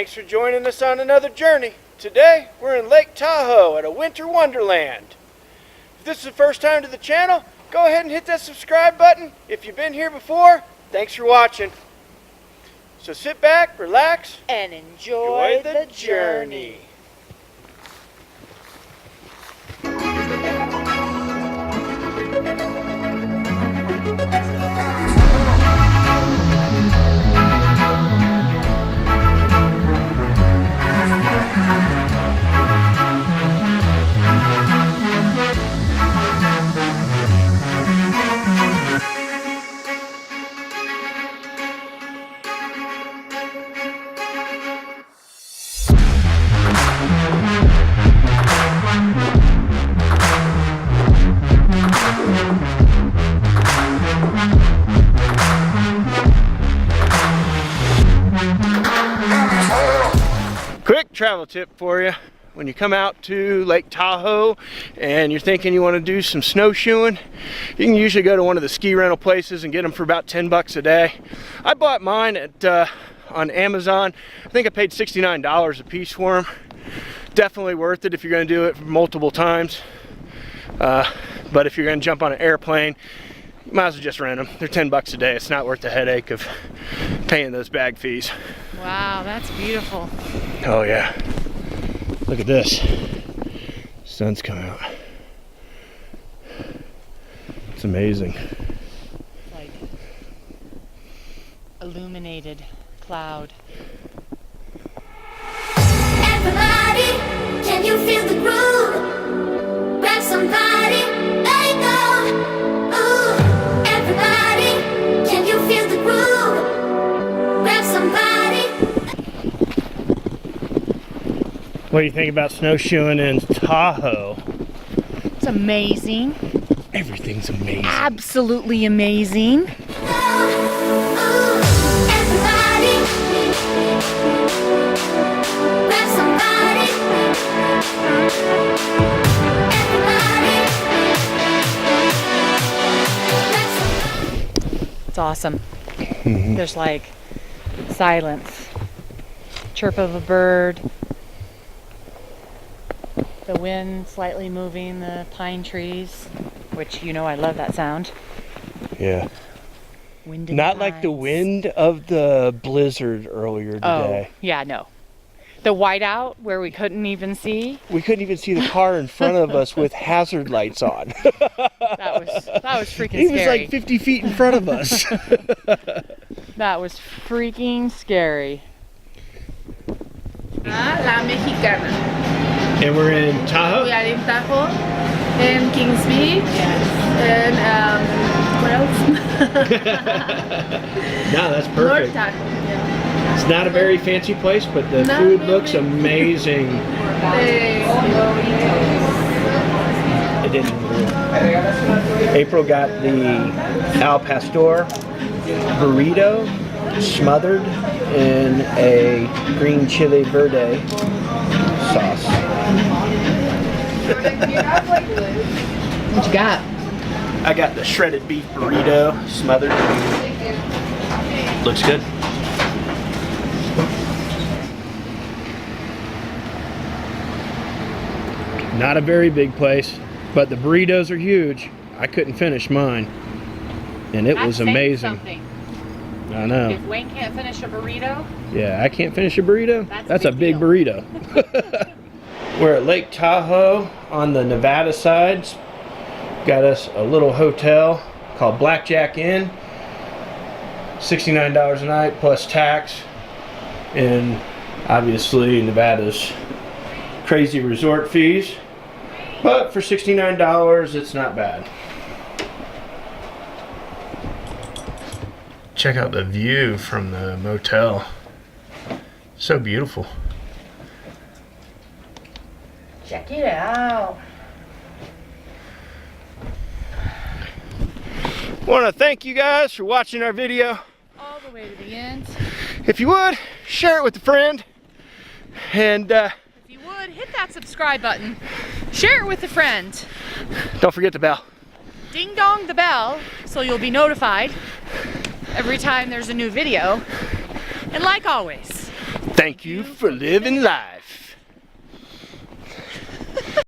Thanks for joining us on another journey. Today, we're in Lake Tahoe at a winter wonderland. If this is the first time to the channel, go ahead and hit that subscribe button. If you've been here before, thanks for watching. So sit back, relax, and enjoy the journey. Quick travel tip for you. When you come out to Lake Tahoe and you're thinking you want to do some snowshoeing, you can usually go to one of the ski rental places and get them for about 10 bucks a day. I bought mine at on Amazon. I think I paid $69 a piece for them. Definitely worth it if you're going to do it multiple times. But if you're going to jump on an airplane, you might as well just rent them. They're 10 bucks a day. It's not worth the headache of paying those bag fees. Wow, that's beautiful. Oh yeah. Look at this. Sun's coming out. It's amazing. Like illuminated cloud. Everybody, can you feel the groove? Grab somebody, let it go. Ooh, everybody, can you feel the groove? Grab somebody. What do you think about snowshoeing in Tahoe? It's amazing. Everything's amazing. Absolutely amazing. It's awesome. There's like silence, chirp of a bird, the wind slightly moving the pine trees, which you know I love that sound. Yeah. Wind in Not the like the pines. wind of the blizzard earlier today. Oh, yeah, no. The whiteout where we couldn't even see. We couldn't even see the car in front of us with hazard lights on. That was freaking He was scary. like 50 feet in front of us. That was freaking scary. La Mexicana. And we're in Tahoe? We are in Tahoe, in Kingsby, and what else? No, that's North perfect. Tahoe, yeah. It's not a very fancy place, but the Not food really. looks amazing. It didn't. April got the al pastor burrito smothered in a green chili verde sauce. What you got? I got the shredded beef burrito smothered. Looks good. Not a very big place, but the burritos are huge. I couldn't finish mine, and it was amazing. I know. If Wayne can't finish a burrito, Yeah, I can't finish a burrito. That's a a big big burrito. We're at Lake Tahoe on the Nevada side. Got us a little hotel called Blackjack Inn. $69 a night plus tax. And obviously Nevada's crazy resort fees. But for $69, it's not bad. Check out the view from the motel. So beautiful. check it out. Want to thank you guys for watching our video. All the way to the end. If you would, share it with a friend. And If you would, hit that subscribe button. Share it with a friend. don't forget the bell. Ding dong the bell so you'll be notified every time there's a new video. And like always, Thank you for living life.